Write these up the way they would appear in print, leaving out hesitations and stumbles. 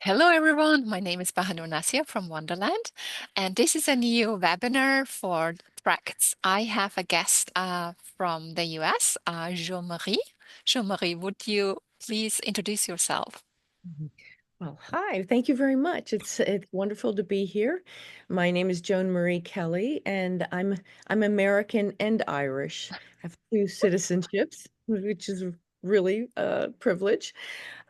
Hello, everyone. My name is Bahanur Nasia from Wonderland, and this is a new webinar for Tracts. I have a guest from the US, Jean-Marie. Jean-Marie, would you please introduce yourself? Mhm. Well, hi. Thank you very much. It's wonderful to be here. My name is Joan Marie Kelly, and I'm American and Irish. Have two citizenships, which is really a privilege.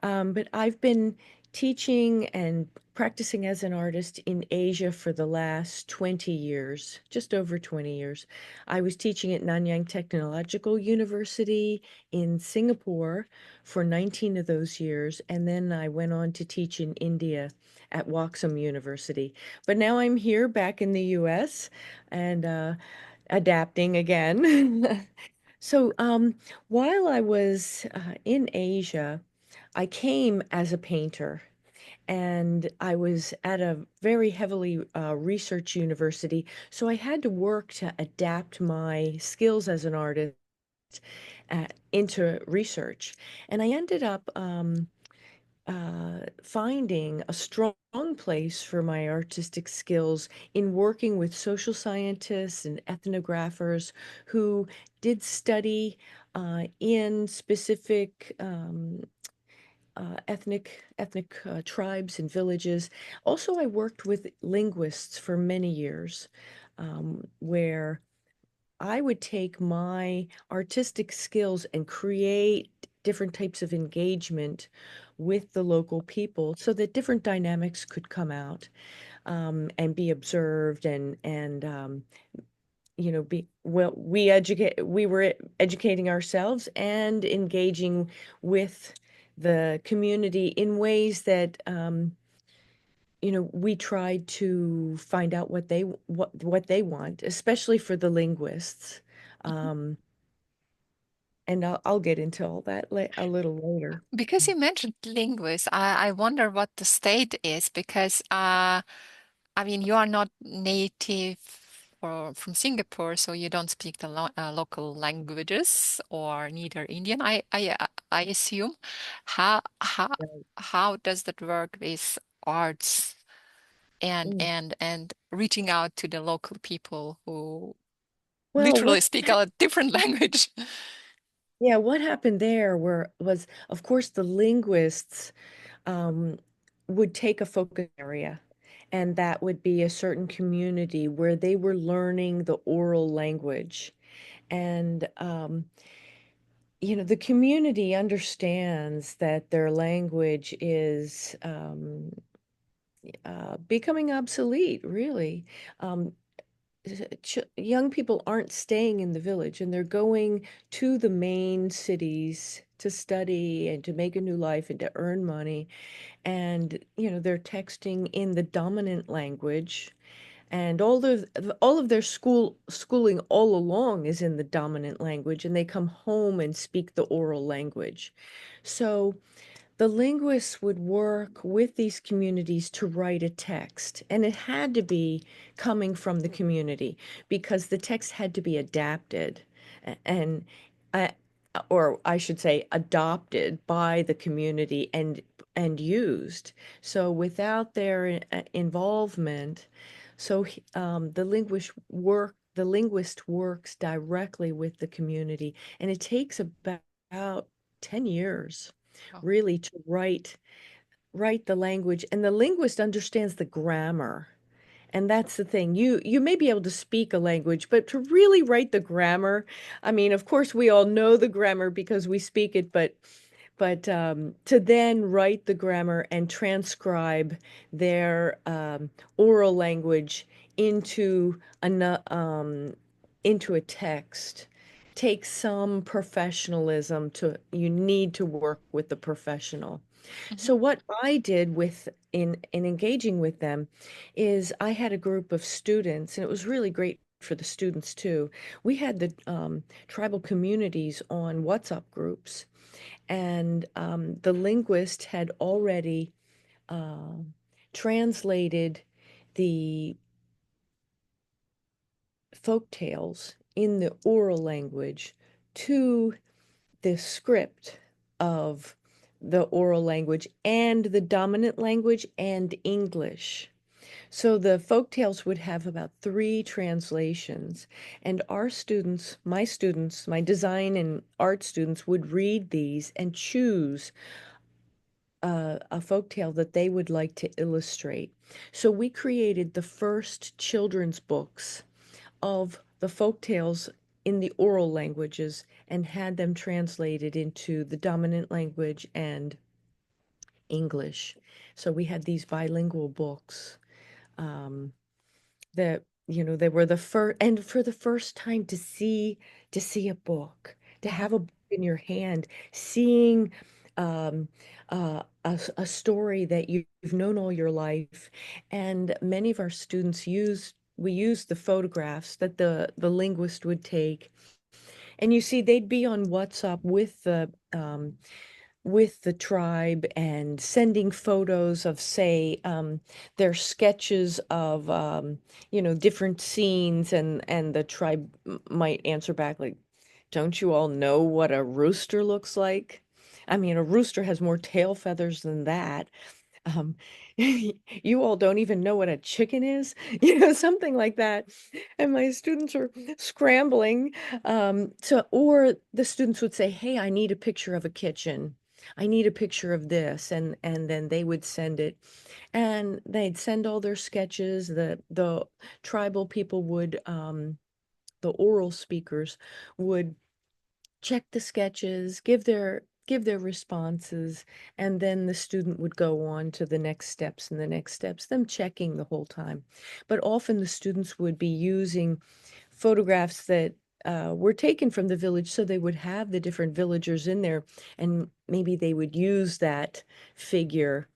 But I've been teaching and practicing as an artist in Asia for the last 20 years, just over 20 years. I was teaching at Nanyang Technological University in Singapore for 19 of those years, and then I went on to teach in India at Waxham University. But now I'm here back in the US and adapting again. So while I was in Asia, I came as a painter and I was at a very heavily research university. So I had to work to adapt my skills as an artist into research. And I ended up finding a strong place for my artistic skills in working with social scientists and ethnographers who did study in specific ethnic tribes and villages. Also, I worked with linguists for many years, where I would take my artistic skills and create different types of engagement with the local people so that different dynamics could come out and be observed and be well we were educating ourselves and engaging with the community in ways that we tried to find out what they want, especially for the linguists. Mhm. um and I'll get into all that a little later. Because you mentioned linguists, I wonder what the state is because I mean, you are not native or from Singapore, so you don't speak the local languages or neither Indian. I assume. How how Right. how does that work with arts Mm. and reaching out to the local people who Well, literally speak a different language? what happened there was, of course, the linguists um, would take a focus area, and that would be a certain community where they were learning the oral language. And the community understands that their language is becoming obsolete, really. Um, Young people aren't staying in the village and they're going to the main cities to study and to make a new life and to earn money. And, they're texting in the dominant language. And all of their schooling all along is in the dominant language, and they come home and speak the oral language. So the linguists would work with these communities to write a text, and it had to be coming from the community because the text had to be adapted and uh, or I should say adopted by the community and used. So without their involvement, the linguist works directly with the community, and it takes about 10 years Oh. really to write the language, and the linguist understands the grammar. And that's the thing. You may be able to speak a language, but to really write the grammar, I mean, of course we all know the grammar because we speak it, but to then write the grammar and transcribe their oral language into into a text takes some professionalism. You need to work with the professional. Mhm. So what I did in engaging with them is I had a group of students, and it was really great for the students too. We had the tribal communities on WhatsApp groups, and the linguist had already uh, translated the folk tales in the oral language to the script of the oral language and the dominant language and English. So the folk tales would have about three translations, and our students, my design and art students would read these and choose a folk tale that they would like to illustrate. So we created the first children's books of the folk tales in the oral languages and had them translated into the dominant language and English. So we had these bilingual books. Um, that they were the first, and for the first time to see a book, to Mhm. have a book in your hand, seeing um a story that you've known all your life. And many of our students use the photographs that the linguist would take, and you see they'd be on WhatsApp with the tribe and sending photos of, say, their sketches of, different scenes, and the tribe might answer back like, "Don't you all know what a rooster looks like? I mean, a rooster has more tail feathers than that. Um, you all don't even know what a chicken is," something like that. And my students are scrambling. Or the students would say, "Hey, I need a picture of a kitchen. I need a picture of this," and then they would send it, and they'd send all their sketches. The tribal people would, the oral speakers would check the sketches, give their responses, and then the student would go on to the next steps and the next steps, them checking the whole time. But often the students would be using photographs that were taken from the village, so they would have the different villagers in there, and maybe they would use that figure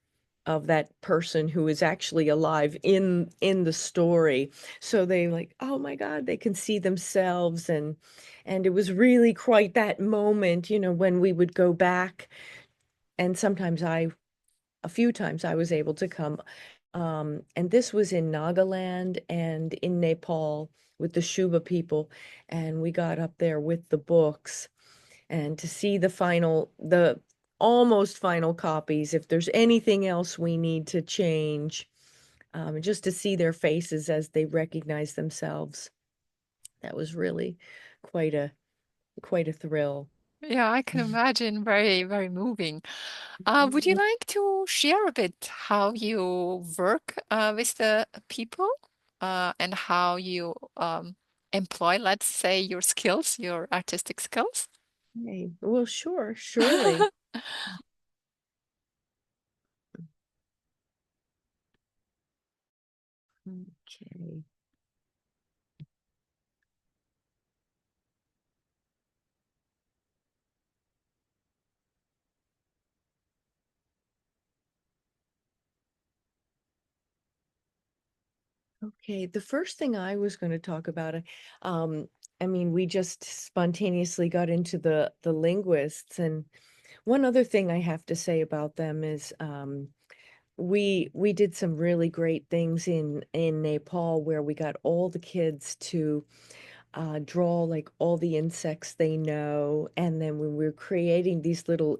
of that person who is actually alive in the story. So they like, oh my God, they can see themselves. And it was really quite that moment, when we would go back. And a few times I was able to come. And this was in Nagaland and in Nepal with the Shuba people. And we got up there with the books, and to see the almost final copies, if there's anything else we need to change, just to see their faces as they recognize themselves. That was really quite a quite a thrill. Yeah, I can imagine. Very, very moving. Would you like to share a bit how you work with the people and how you employ, let's say, your skills, your artistic skills? Okay. Well, sure, surely. Okay. Okay, the first thing I was going to talk about, um, I mean, we just spontaneously got into the linguists, and one other thing I have to say about them is, we did some really great things in Nepal, where we got all the kids to draw like all the insects they know. And then when we were creating these little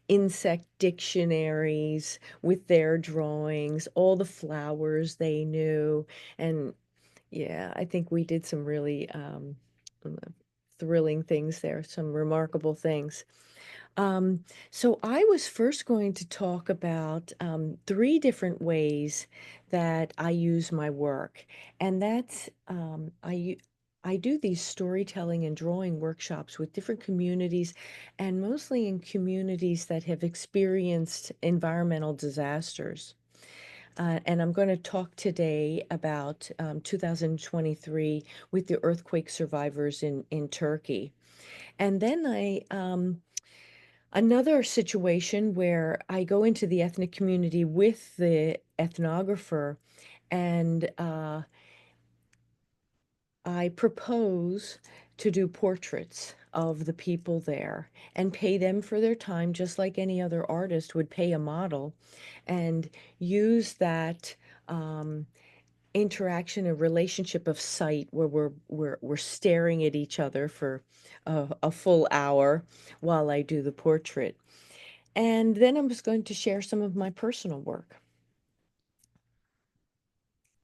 insect dictionaries with their drawings, all the flowers they knew. And yeah, I think we did some really uh, thrilling things there, some remarkable things. Um, so I was first going to talk about three different ways that I use my work, and that's I do these storytelling and drawing workshops with different communities, and mostly in communities that have experienced environmental disasters. And I'm going to talk today about 2023 with the earthquake survivors in Turkey. And then another situation where I go into the ethnic community with the ethnographer, and I propose to do portraits of the people there and pay them for their time, just like any other artist would pay a model, and use that um, interaction and relationship of sight, where we're staring at each other for a full hour while I do the portrait. And then I'm just going to share some of my personal work.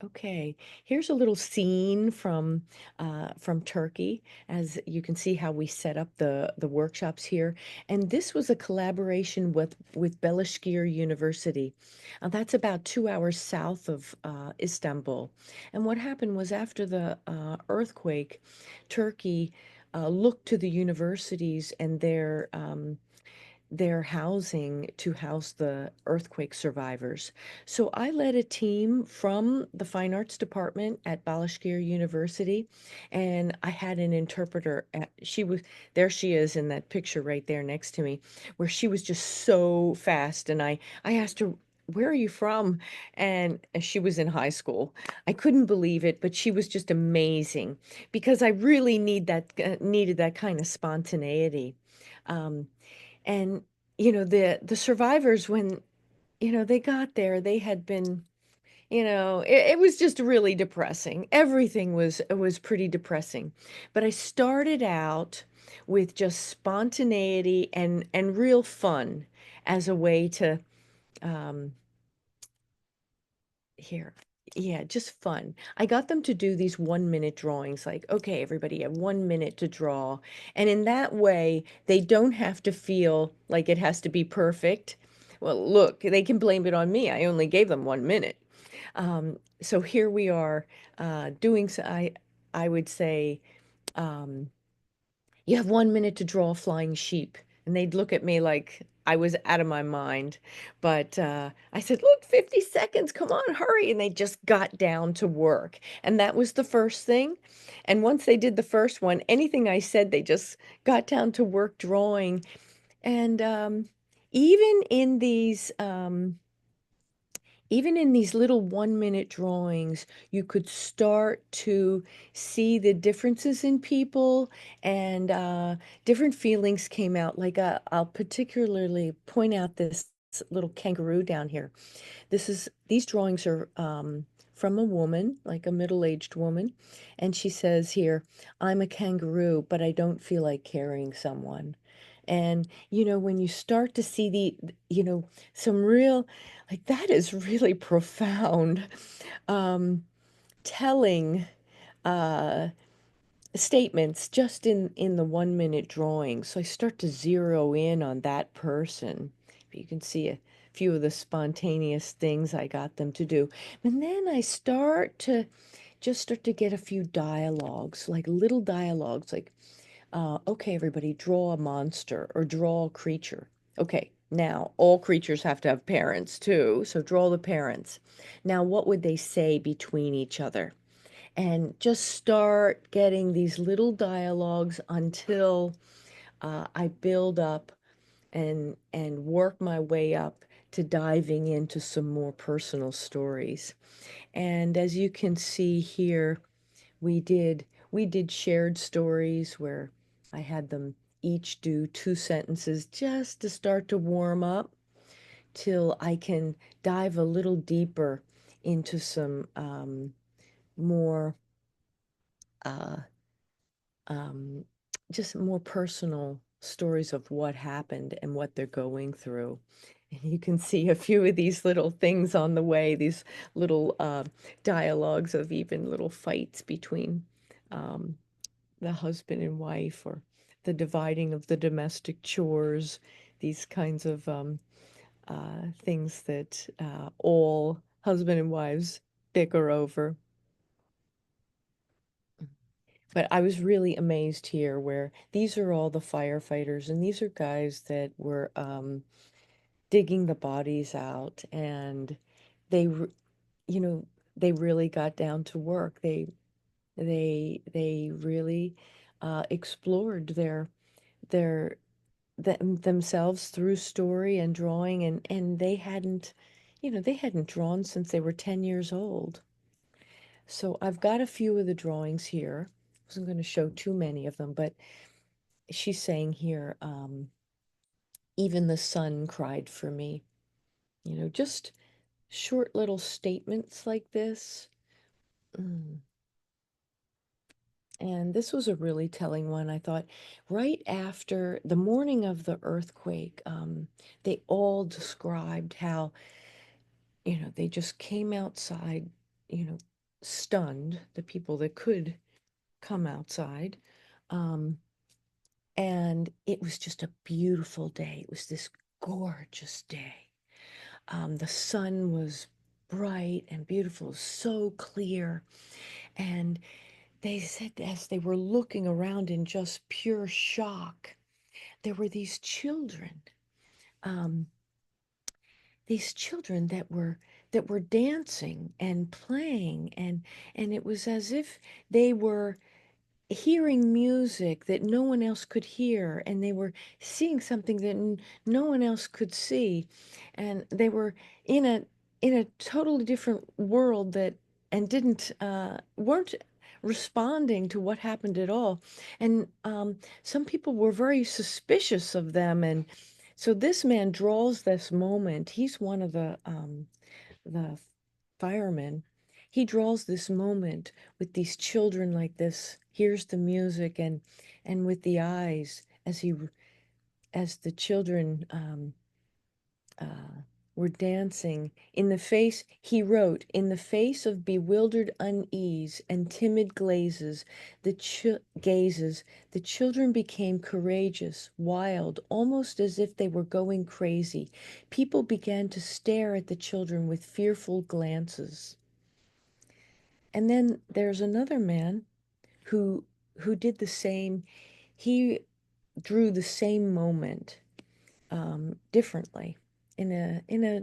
Okay, here's a little scene from Turkey, as you can see how we set up the workshops here. And this was a collaboration with Belishkir University. That's about 2 hours south of Istanbul. And what happened was after the earthquake, Turkey looked to the universities and their housing to house the earthquake survivors. So I led a team from the fine arts department at Balashkir University, and I had an interpreter. She was there. She is in that picture right there next to me, where she was just so fast. And I asked her, "Where are you from?" And she was in high school. I couldn't believe it, but she was just amazing because I really needed that kind of spontaneity. Um, and the survivors, when they got there, they had been, it was just really depressing. Everything was pretty depressing. But I started out with just spontaneity and real fun as a way to um here. Yeah, just fun. I got them to do these 1 minute drawings, like, okay, everybody, you have 1 minute to draw. And in that way, they don't have to feel like it has to be perfect. Well, look, they can blame it on me. I only gave them 1 minute. So here we are doing, so I would say, um, you have 1 minute to draw a flying sheep. And they'd look at me like I was out of my mind. But I said, look, 50 seconds, come on, hurry. And they just got down to work. And that was the first thing. And once they did the first one, anything I said, they just got down to work drawing. And even in these, even in these little 1 minute drawings, you could start to see the differences in people, and different feelings came out. Like, I'll particularly point out this little kangaroo down here. These drawings are from a woman, like a middle-aged woman, and she says here, "I'm a kangaroo, but I don't feel like carrying someone." And when you start to see some real, like, that is really profound, um, telling uh, statements just in the 1 minute drawing. So I start to zero in on that person. You can see a few of the spontaneous things I got them to do. And then I start to get a few dialogues, like little dialogues, like, okay, everybody, draw a monster or draw a creature. Okay, now all creatures have to have parents too, so draw the parents. Now, what would they say between each other? And just start getting these little dialogues until I build up and work my way up to diving into some more personal stories. And as you can see here, we did shared stories where I had them each do 2 sentences just to start to warm up till I can dive a little deeper into some more uh, um, just more personal stories of what happened and what they're going through. And you can see a few of these little things on the way, these little dialogues of even little fights between um, the husband and wife, or the dividing of the domestic chores, these kinds of things that all husband and wives bicker over. But I was really amazed here where these are all the firefighters, and these are guys that were digging the bodies out, and they, you know, they really got down to work. They really explored their themselves through story and drawing, and they hadn't drawn since they were 10 years old. So I've got a few of the drawings here. I wasn't going to show too many of them, but she's saying here, even the sun cried for me. Just short little statements like this. Mm. And this was a really telling one. I thought right after the morning of the earthquake, they all described how, they just came outside, you know, stunned, the people that could come outside. Um, and it was just a beautiful day. It was this gorgeous day. The sun was bright and beautiful, so clear. And they said as they were looking around in just pure shock, there were um, these children that were dancing and playing, and it was as if they were hearing music that no one else could hear, and they were seeing something that no one else could see, and they were in a totally different world that and didn't weren't responding to what happened at all. And some people were very suspicious of them, and so this man draws this moment. He's one of the firemen. He draws this moment with these children like this, hears the music, and with the eyes as the children uh, were dancing. He wrote, in the face of bewildered unease and timid gazes, the children became courageous, wild, almost as if they were going crazy. People began to stare at the children with fearful glances. And then there's another man who who did the same. He drew the same moment differently in a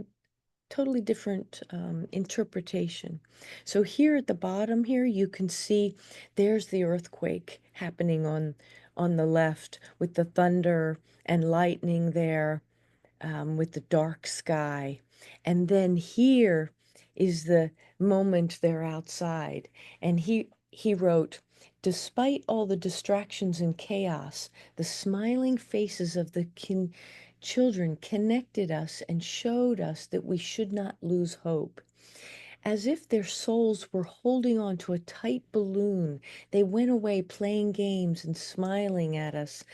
totally different interpretation. So here at the bottom here, you can see there's the earthquake happening on the left with the thunder and lightning there, with the dark sky. And then here is the moment they're outside. And he wrote, despite all the distractions and chaos, the smiling faces of the children connected us and showed us that we should not lose hope. As if their souls were holding on to a tight balloon, they went away playing games and smiling at us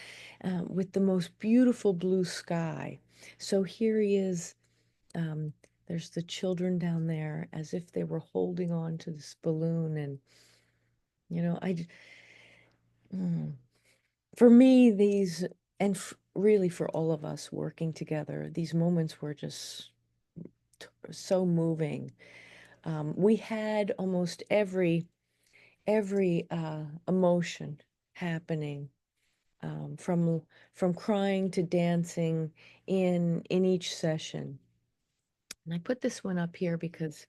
with the most beautiful blue sky. So here he is. Um, there's the children down there as if they were holding on to this balloon. And, you know, mm, for me, really for all of us working together, these moments were just so moving. We had almost every emotion happening, from crying to dancing in each session. And I put this one up here because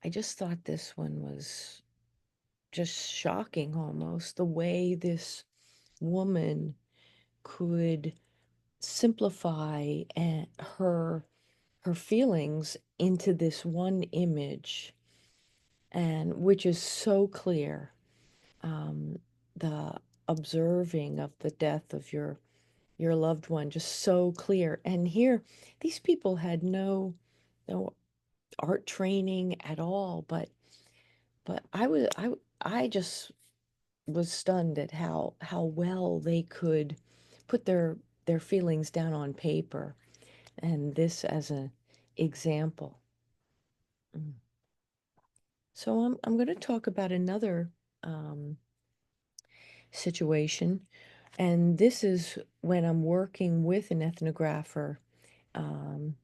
I just thought this one was just shocking, almost the way this woman could simplify her feelings into this one image, and which is so clear. The observing of the death of your loved one, just so clear. And here, these people had no art training at all, but I just was stunned at how well they could put their feelings down on paper, and this as an example. Mm. So I'm going to talk about another um, situation, and this is when I'm working with an ethnographer um,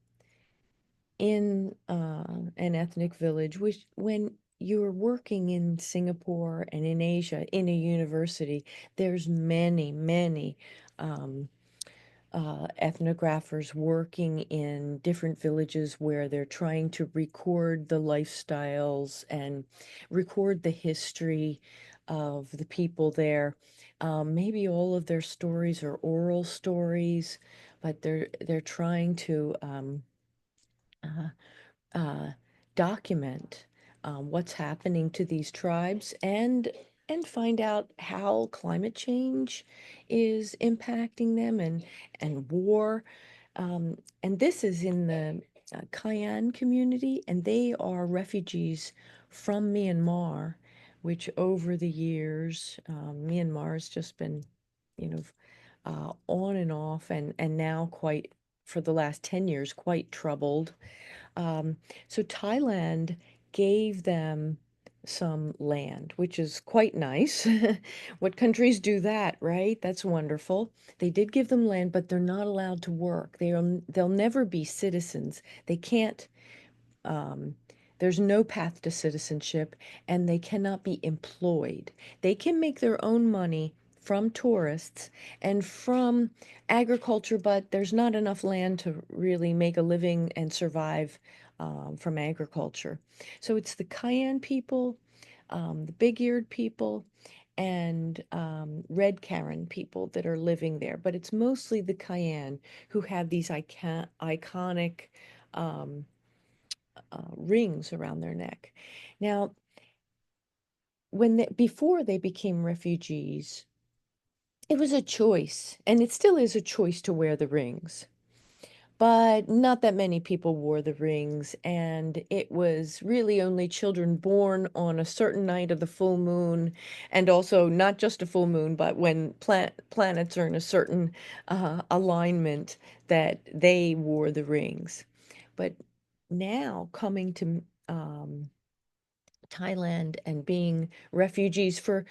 in an ethnic village, which when you're working in Singapore and in Asia in a university, there's many um, ethnographers working in different villages where they're trying to record the lifestyles and record the history of the people there. Maybe all of their stories are oral stories, but they're trying to uh, uh, document what's happening to these tribes, and find out how climate change is impacting them, and war. And this is in the Cayenne community, and they are refugees from Myanmar, which over the years, Myanmar has just been, you know, on and off, and now quite for the last 10 years, quite troubled. Um, so Thailand gave them some land, which is quite nice. What countries do that, right? That's wonderful. They did give them land, but they're not allowed to work. They'll never be citizens. They can't um, there's no path to citizenship, and they cannot be employed. They can make their own money from tourists and from agriculture, but there's not enough land to really make a living and survive from agriculture. So it's the Cayenne people, the big-eared people, and red Karen people that are living there. But it's mostly the Cayenne who have these iconic um, rings around their neck. Now, before they became refugees, it was a choice, and it still is a choice to wear the rings. But not that many people wore the rings, and it was really only children born on a certain night of the full moon, and also not just a full moon, but when planets are in a certain alignment, that they wore the rings. But now coming to Thailand and being refugees for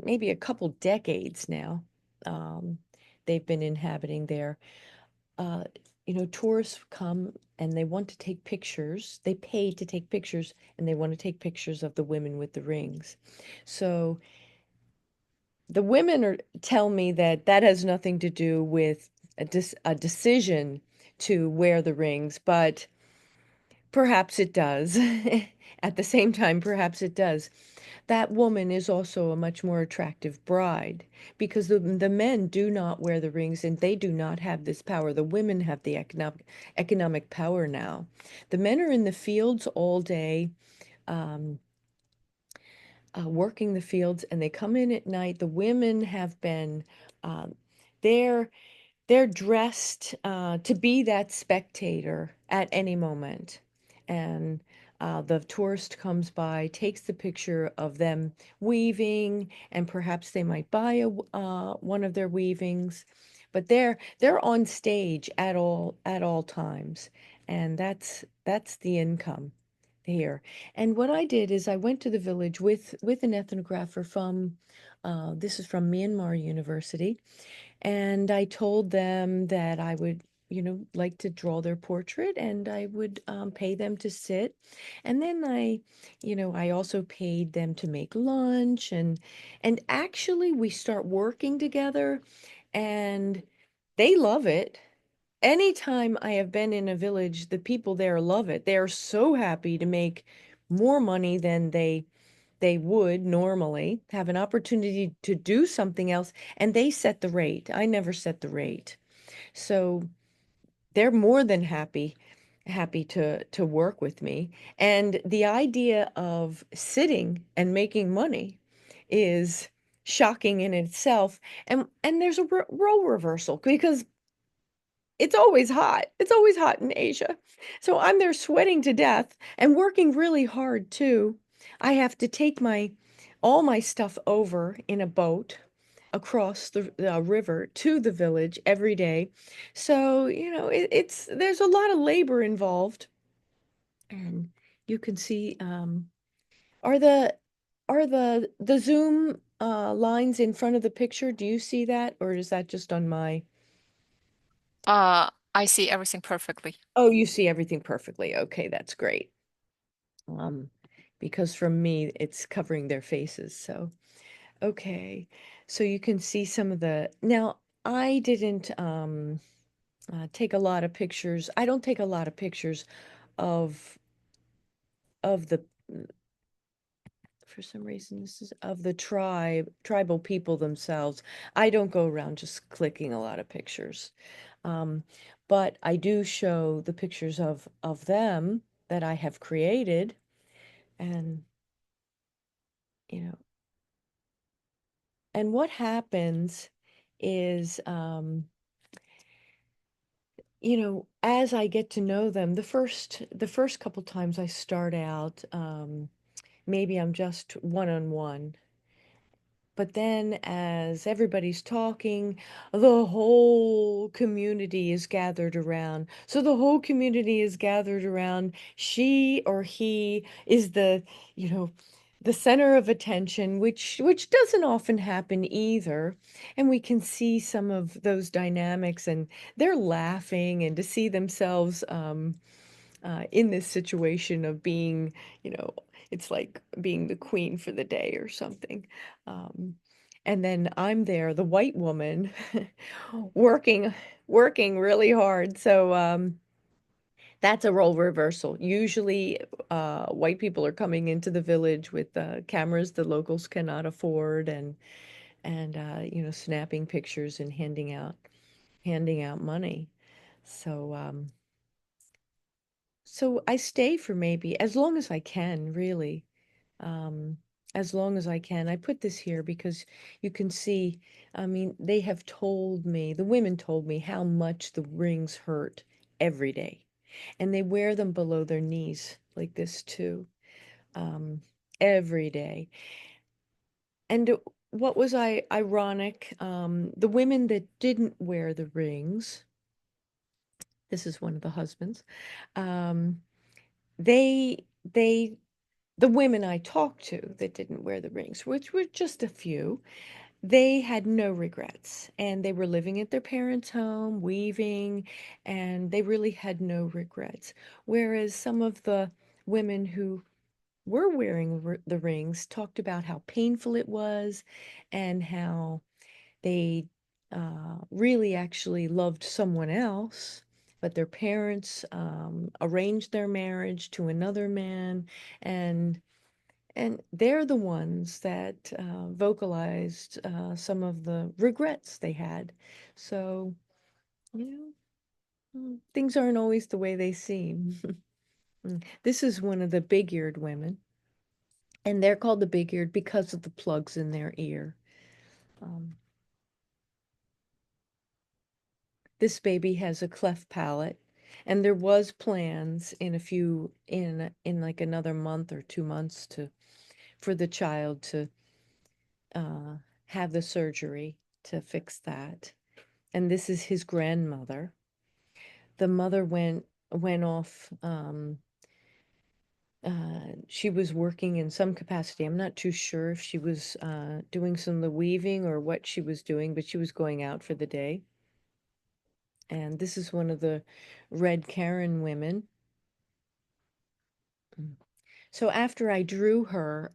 maybe a couple decades now. Um, they've been inhabiting there. Uh, Tourists come and they want to take pictures. They pay to take pictures, and they want to take pictures of the women with the rings. So the women tell me that that has nothing to do with a decision to wear the rings, but perhaps it does. At the same time, perhaps it does. That woman is also a much more attractive bride because the men do not wear the rings and they do not have this power. The women have the economic power now. The men are in the fields all day, um, working the fields, and they come in at night. The women have been, um, they're they're dressed to be that spectator at any moment. And the tourist comes by, takes the picture of them weaving, and perhaps they might buy one of their weavings. But they're on stage at all times, and that's the income here. And what I did is I went to the village with an ethnographer from this is from Myanmar University, and I told them that I would, like to draw their portrait, and I would pay them to sit. And then I also paid them to make lunch, and actually we start working together, and they love it. Anytime I have been in a village, the people there love it. They are so happy to make more money than they would normally, have an opportunity to do something else, and they set the rate. I never set the rate. So they're more than happy to work with me. And the idea of sitting and making money is shocking in itself. And there's a role reversal because it's always hot. It's always hot in Asia. So I'm there sweating to death and working really hard too. I have to take my all my stuff over in a boat across the river to the village every day. So, it's there's a lot of labor involved. And you can see are the Zoom lines in front of the picture, do you see that, or is that just on my I see everything perfectly. Oh, you see everything perfectly. Okay, that's great. Um, because from me, it's covering their faces. So, okay. So you can see some of now, I didn't take a lot of pictures. I don't take a lot of pictures of the for some reason this is of the tribal people themselves. I don't go around just clicking a lot of pictures. Um, but I do show the pictures of them that I have created, and you know and what happens is as I get to know them, the first couple times I start out, maybe I'm just one on one. But then, as everybody's talking, the whole community is gathered around. So the whole community is gathered around. She or he is you know, the center of attention, which doesn't often happen either. And we can see some of those dynamics, and they're laughing, and to see themselves in this situation of being, you know, it's like being the queen for the day or something. Um, and then I'm there, the white woman, working, working really hard. So that's a role reversal. Usually, white people are coming into the village with cameras the locals cannot afford, and you know, snapping pictures and handing out money. So so I stay for maybe as long as I can, really. Um, as long as I can. I put this here because you can see, I mean, they have told me, the women told me how much the rings hurt every day. And they wear them below their knees like this too, um, every day. And what was ironic, the women that didn't wear the rings, this is one of the husbands, um, they they the women I talked to that didn't wear the rings, which were just a few, they had no regrets. And they were living at their parents' home, weaving, and they really had no regrets. Whereas some of the women who were wearing the rings talked about how painful it was and how they really actually loved someone else, but their parents arranged their marriage to another man, and they're the ones that vocalized some of the regrets they had. So, you know, things aren't always the way they seem. This is one of the big-eared women, and they're called the big-eared because of the plugs in their ear. Um, this baby has a cleft palate, and there was plans in in like another month or 2 months to for the child to uh, have the surgery to fix that. And this is his grandmother. The mother went off. She was working in some capacity. I'm not too sure if she was doing some of the weaving or what she was doing, but she was going out for the day. And this is one of the Red Karen women. Mm. So after I drew her,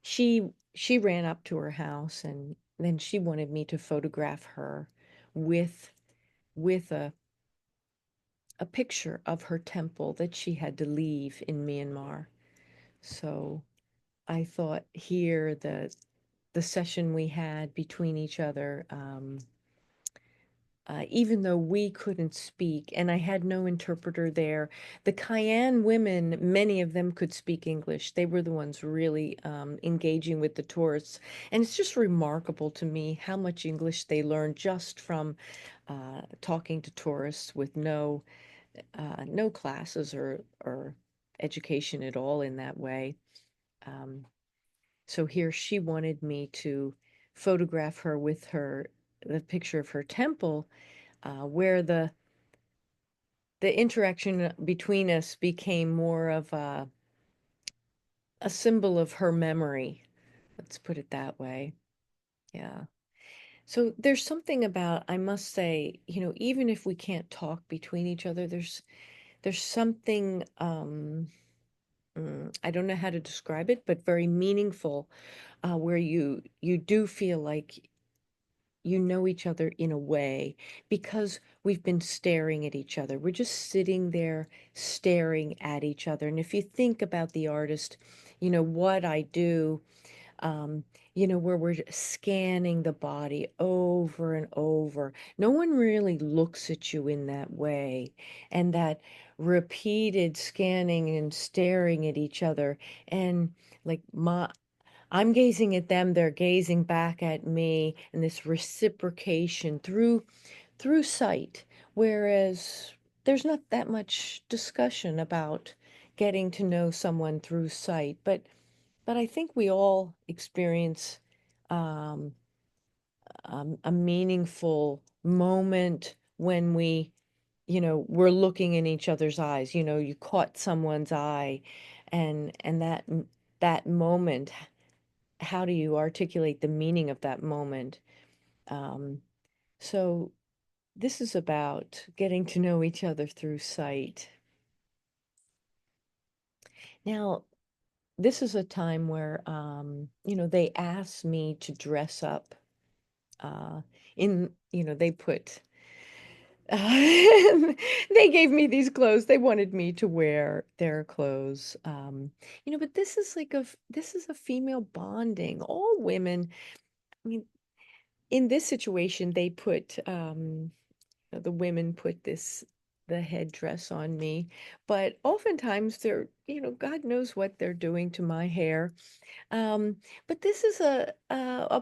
she ran up to her house, and then she wanted me to photograph her with with a picture of her temple that she had to leave in Myanmar. So I thought here the session we had between each other, even though we couldn't speak and I had no interpreter there, the Cayenne women, many of them could speak English. They were the ones really engaging with the tourists. And it's just remarkable to me how much English they learned just from talking to tourists with no classes or education at all in that way. Um, so here she wanted me to photograph her with the picture of her temple, where the interaction between us became more of a symbol of her memory. Let's put it that way. Yeah. So there's something about, I must say, you know, even if we can't talk between each other, there's something I don't know how to describe it, but very meaningful, where you do feel like you know each other in a way because we've been staring at each other. We're just sitting there staring at each other. And if you think about the artist, you know, what I do, um, you know, where we're scanning the body over and over. No one really looks at you in that way. And that repeated scanning and staring at each other. And like I'm gazing at them, they're gazing back at me, and this reciprocation through sight. Whereas there's not that much discussion about, getting to know someone through sight. But I think we all experience um, a meaningful moment when we're looking in each other's eyes. You caught someone's eye, and that moment, how do you articulate the meaning of that moment? Um, so this is about getting to know each other through sight. Now, this is a time where, they asked me to dress up. Uh, they put, they gave me these clothes. They wanted me to wear their clothes. But this is a female bonding. All women, I mean, in this situation, the women put the headdress on me, but oftentimes God knows what they're doing to my hair. But this is a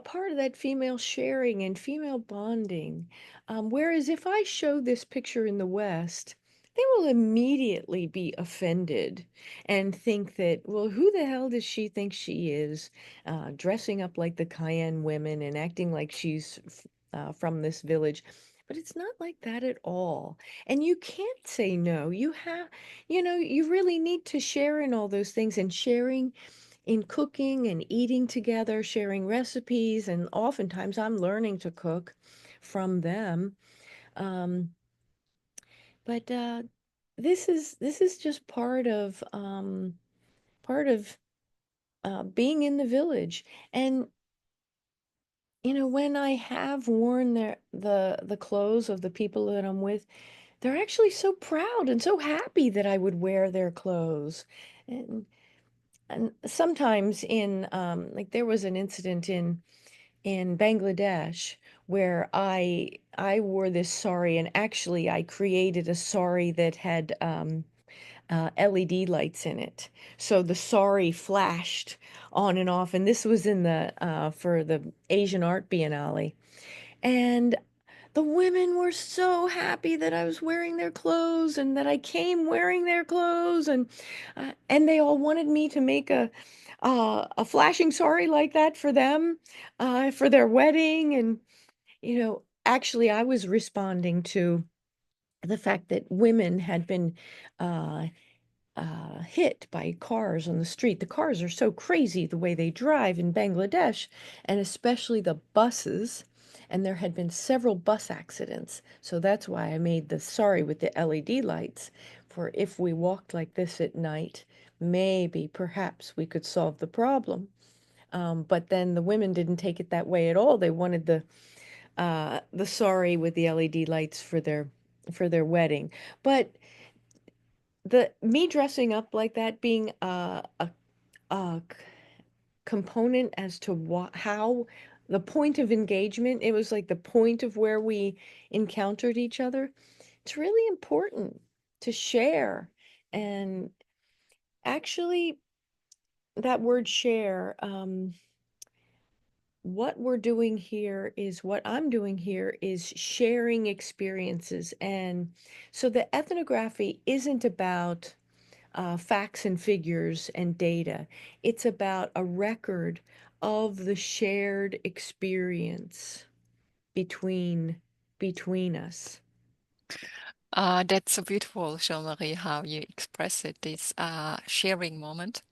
part of that female sharing and female bonding. Whereas if I show this picture in the West, they will immediately be offended and think that, well, who the hell does she think she is, dressing up like the Cayenne women and acting like she's from this village. But it's not like that at all. And you can't say no. You really need to share in all those things, and sharing in cooking and eating together, sharing recipes, and oftentimes I'm learning to cook from them. Um, but this is just part of being in the village. And when I have worn the clothes of the people that I'm with, they're actually so proud and so happy that I would wear their clothes. And sometimes like there was an incident in Bangladesh where I wore this sari, and actually I created a sari that had LED lights in it. So the sari flashed on and off, and this was in the for the Asian Art Biennale. And the women were so happy that I was wearing their clothes and that I came wearing their clothes, and they all wanted me to make a flashing sari like that for them, for their wedding. And actually, I was responding to the fact that women had been uh, hit by cars on the street. The cars are so crazy the way they drive in Bangladesh, and especially the buses. And there had been several bus accidents. So that's why I made the sari with the LED lights. For if we walked like this at night, maybe, perhaps we could solve the problem. But then the women didn't take it that way at all. They wanted the sari with the LED lights for their wedding. But the me dressing up like that being a component as to how the point of engagement, it was like the point of where we encountered each other. It's really important to share. And actually, that word share, what I'm doing here is sharing experiences. And so the ethnography isn't about facts and figures and data. It's about a record of the shared experience between between us. That's so beautiful, Jean-Marie, how you express it, this sharing moment.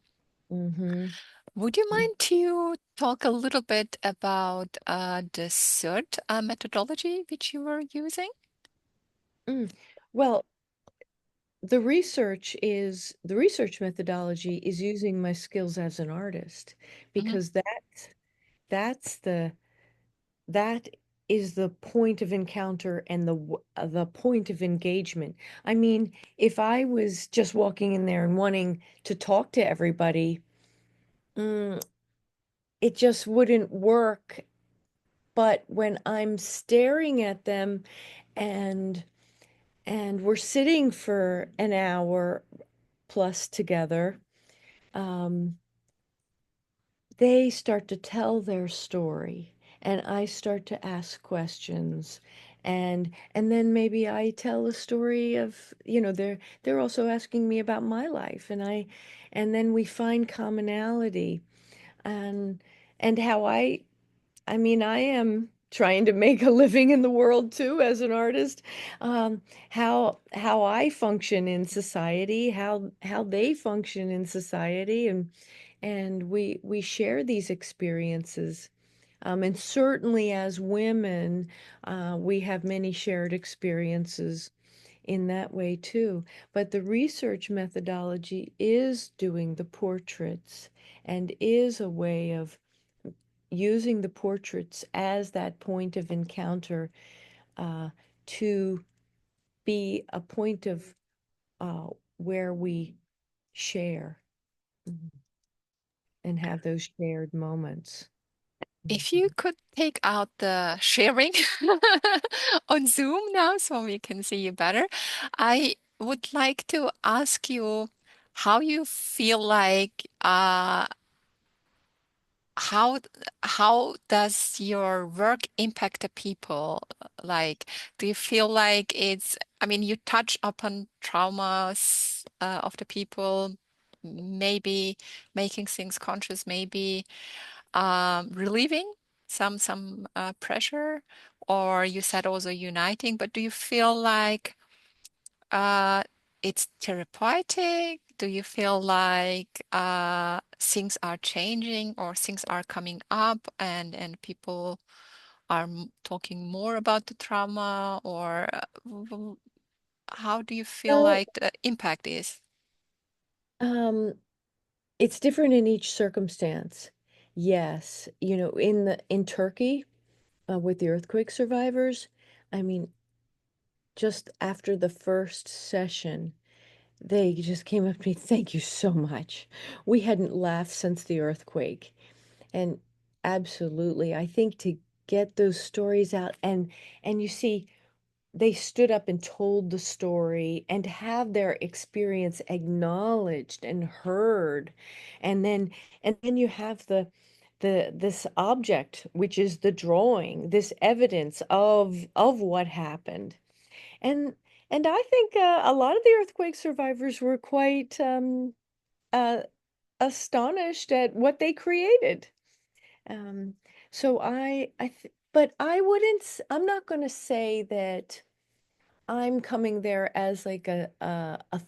Mm-hmm. Would you mind to talk a little bit about the third methodology which you were using? Mm. Well, the research methodology is using my skills as an artist, Mhm. because that's that is the point of encounter and the point of engagement. I mean, if I was just walking in there and wanting to talk to everybody, mm, it just wouldn't work. But when I'm staring at them, and we're sitting for an hour plus together, um, they start to tell their story, and I start to ask questions, And then maybe I tell a story of, they're also asking me about my life, and then we find commonality, and how I mean, I am trying to make a living in the world too as an artist. How I function in society, how they function in society, and we share these experiences. And certainly as women, we have many shared experiences in that way too. But the research methodology is doing the portraits and is a way of using the portraits as that point of encounter, uh, to be a point of, uh, where we share, mhm, and have those shared moments. If you Mhm. could take out the sharing on Zoom now so we can see you better, I would like to ask you how you feel like how how does your work impact the people? Like, do you feel like it's, I mean, you touch upon traumas of the people, maybe making things conscious, maybe relieving some pressure, or you said also uniting, but do you feel like uh, it's therapeutic? Do you feel like things are changing or things are coming up and people are talking more about the trauma, or how do you feel Well, like the impact is? um, it's different in each circumstance. Yes, in Turkey, with the earthquake survivors, I mean, just after the first session, they just came up to me, "Thank you so much. We hadn't laughed since the earthquake." And absolutely, I think to get those stories out, and you see, they stood up and told the story and have their experience acknowledged and heard. And then you have this object, which is the drawing, this evidence of what happened. And and I think, a lot of the earthquake survivors were quite, uh, astonished at what they created. Um, so but I'm not going to say that I'm coming there as like a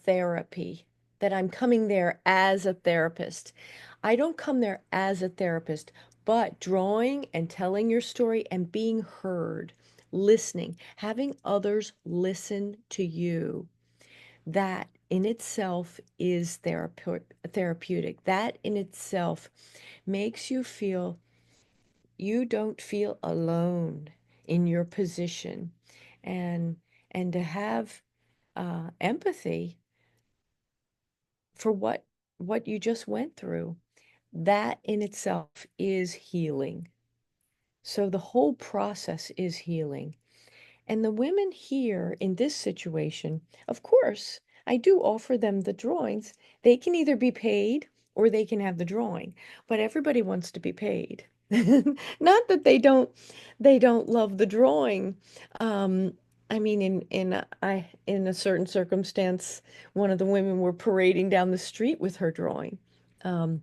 therapy, that I'm coming there as a therapist. I don't come there as a therapist, but drawing and telling your story and being heard, listening, having others listen to you, that in itself is therapeutic. That in itself makes you feel you don't feel alone in your position, and to have, empathy for what you just went through. That in itself is healing. So the whole process is healing. And the women here in this situation, of course, I do offer them the drawings. They can either be paid or they can have the drawing, but everybody wants to be paid. Not that they don't love the drawing. Um, I mean, in a certain circumstance, one of the women were parading down the street with her drawing. Um,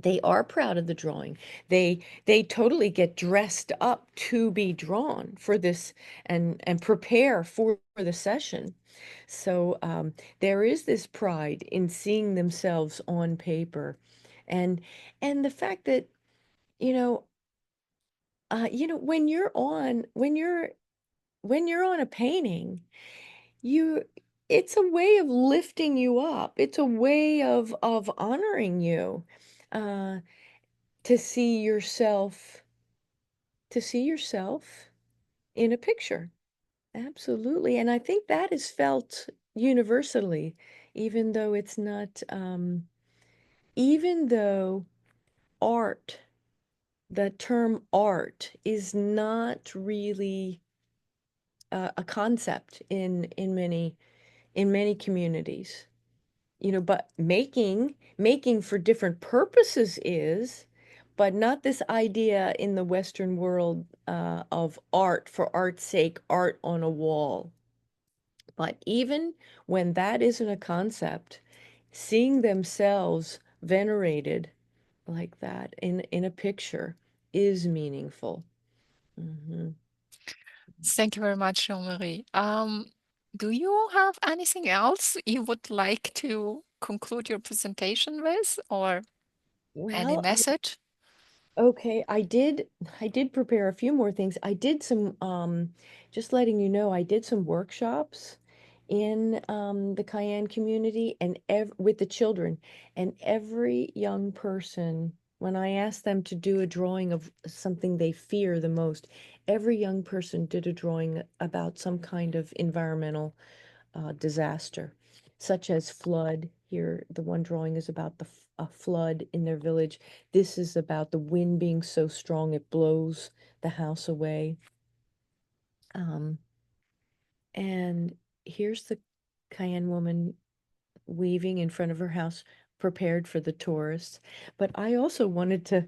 they are proud of the drawing. They totally get dressed up to be drawn for this, and prepare for the session. So, there is this pride in seeing themselves on paper, and the fact that, you know when you're on a painting, you it's a way of lifting you up. It's a way of honoring you. Uh, to see yourself to see yourself in a picture. Absolutely. And I think that is felt universally, even though it's not, even though art, the term art is not really, a concept in many communities. But making for different purposes is. but not this idea in the Western world of art for art's sake, art on a wall. But even when that isn't a concept, seeing themselves venerated like that in a picture is meaningful. Hmm. Thank you very much, Jean-Marie. Do you have anything else you would like to conclude your presentation with, or any Well, message? okay, I did prepare a few more things. I did some just letting you know, I did some workshops in the Cayenne community and ev with the children, and every young person, when I asked them to do a drawing of something they fear the most, every young person did a drawing about some kind of environmental disaster, such as flood. Here, the one drawing is about a flood in their village. This is about the wind being so strong it blows the house away. Um, and here's the Cayenne woman weaving in front of her house, prepared for the tourists. But I also wanted to,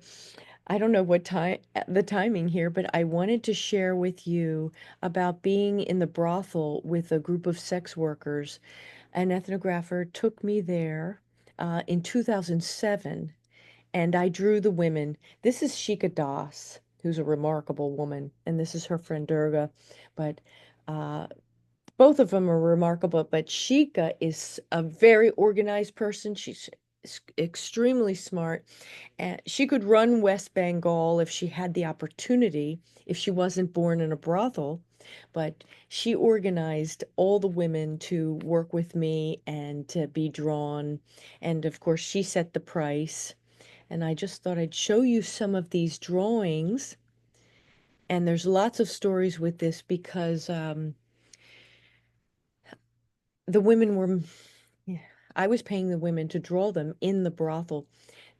I don't know what time, the timing here, but I wanted to share with you about being in the brothel with a group of sex workers. An ethnographer took me there in 2007, and I drew the women. This is Shika Das, who's a remarkable woman, and this is her friend Durga. But uh, both of them are remarkable, but Shika is a very organized person. She's extremely smart. And she could run West Bengal if she had the opportunity, if she wasn't born in a brothel. But she organized all the women to work with me and to be drawn. And of course, she set the price. And I just thought I'd show you some of these drawings. And there's lots of stories with this because the women were, yeah, I was paying the women to draw them in the brothel.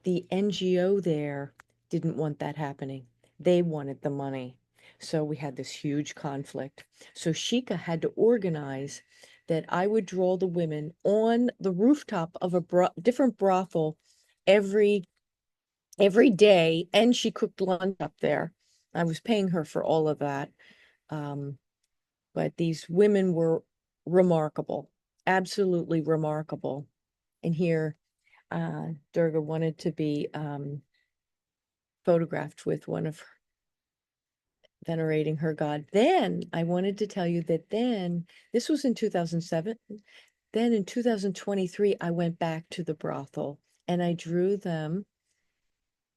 The NGO there didn't want that happening. They wanted the money. So we had this huge conflict. So Shika had to organize that I would draw the women on the rooftop of a different brothel every every day, and she cooked lunch up there. I was paying her for all of that. Um, but these women were remarkable, absolutely remarkable. And here, Durga wanted to be photographed with one of her, venerating her god. Then I wanted to tell you that then, this was in 2007. Then in 2023, I went back to the brothel and I drew them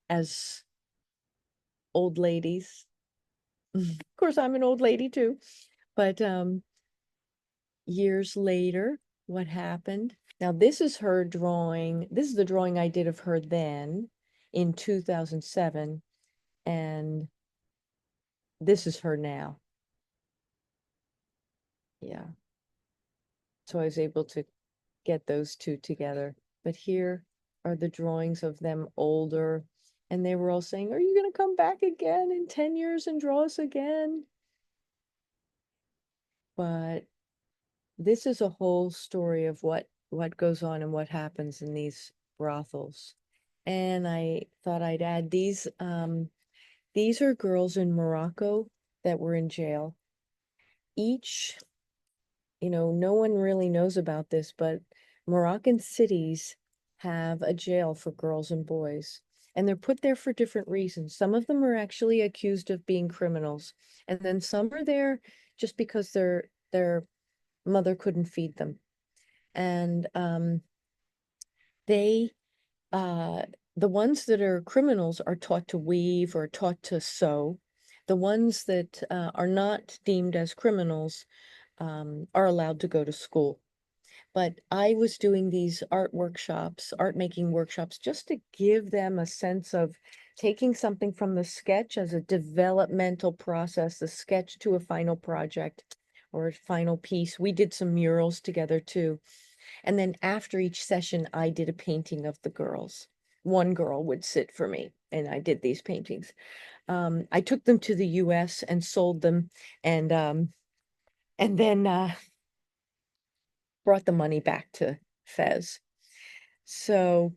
as old ladies. Of course, I'm an old lady too. But years later, what happened? Now, this is her drawing. This is the drawing I did of her then in 2007. And this is her now. Yeah. So I was able to get those two together. But here are the drawings of them older. And they were all saying, "Are you going to come back again in 10 years and draw us again?" But this is a whole story of what goes on and what happens in these brothels. And I thought I'd add these are girls in Morocco that were in jail. Each, no one really knows about this, but Moroccan cities have a jail for girls and boys. And they're put there for different reasons. Some of them are actually accused of being criminals, and then some are there just because their mother couldn't feed them. And they uh the ones that are criminals are taught to weave or taught to sew. The ones that are not deemed as criminals are allowed to go to school. But I was doing these art workshops, art making workshops, just to give them a sense of taking something from the sketch as a developmental process, the sketch to a final project or a final piece. We did some murals together too. And then after each session, I did a painting of the girls. One girl would sit for me, and I did these paintings. I took them to the US and sold them, and then brought the money back to Fez. So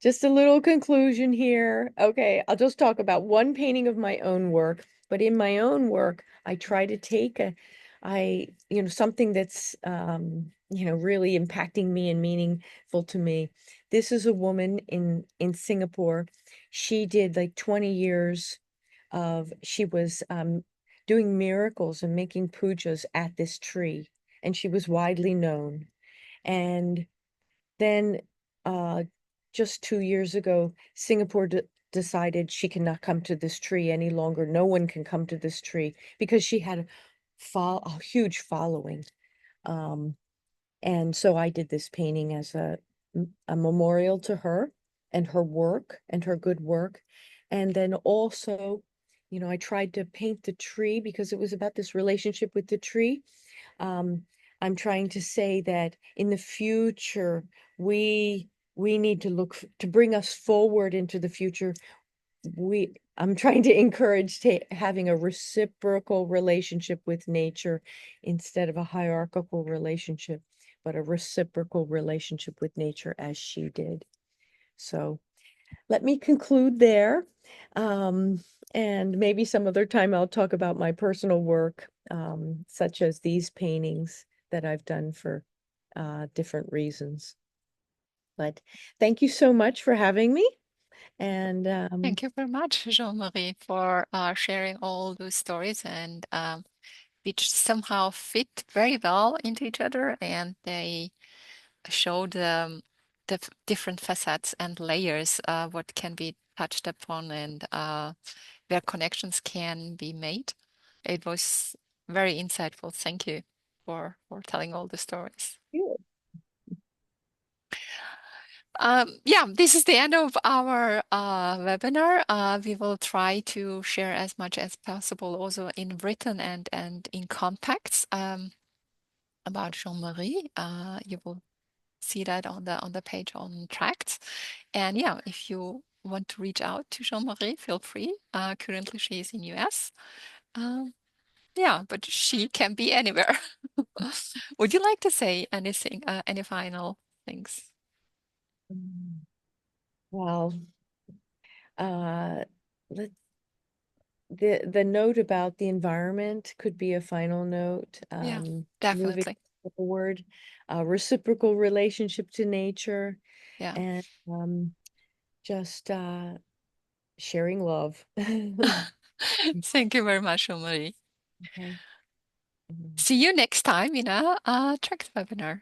Just a little conclusion here. Okay, I'll just talk about one painting of my own work, but in my own work, I try to take something that's, really impacting me and meaningful to me. This is a woman in Singapore. She did like 20 years she was doing miracles and making pujas at this tree, and she was widely known. And then uh, just 2 years ago, Singapore d decided she cannot come to this tree any longer. No one can come to this tree because she had a huge following. Um, and so I did this painting as a memorial to her and her work and her good work. And then also, I tried to paint the tree because it was about this relationship with the tree. um, I'm trying to say that in the future, we need to to bring us forward into the future. I'm trying to encourage having a reciprocal relationship with nature instead of a hierarchical relationship, but a reciprocal relationship with nature as she did. So let me conclude there. Um, and maybe some other time I'll talk about my personal work, such as these paintings that I've done for different reasons. But thank you so much for having me. And Thank you very much, Jean-Marie, for sharing all those stories and which somehow fit very well into each other, and they show the different facets and layers what can be touched upon and where connections can be made. It was very insightful. Thank you for telling all the stories. you. Yeah, this is the end of our webinar. We will try to share as much as possible also in written and in contacts about Jean-Marie. You will see that on the page on Tracts. And yeah, if you want to reach out to Jean-Marie, feel free. Currently, she is in US. Um, yeah, but she can be anywhere. Would you like to say anything, any final things? Well, uh, let the note about the environment could be a final note. Yeah, Moving definitely. forward, a reciprocal relationship to nature, Yeah. and just sharing love. Thank you very much, Jean-Marie. Okay. Mhm. See you next time in a track webinar.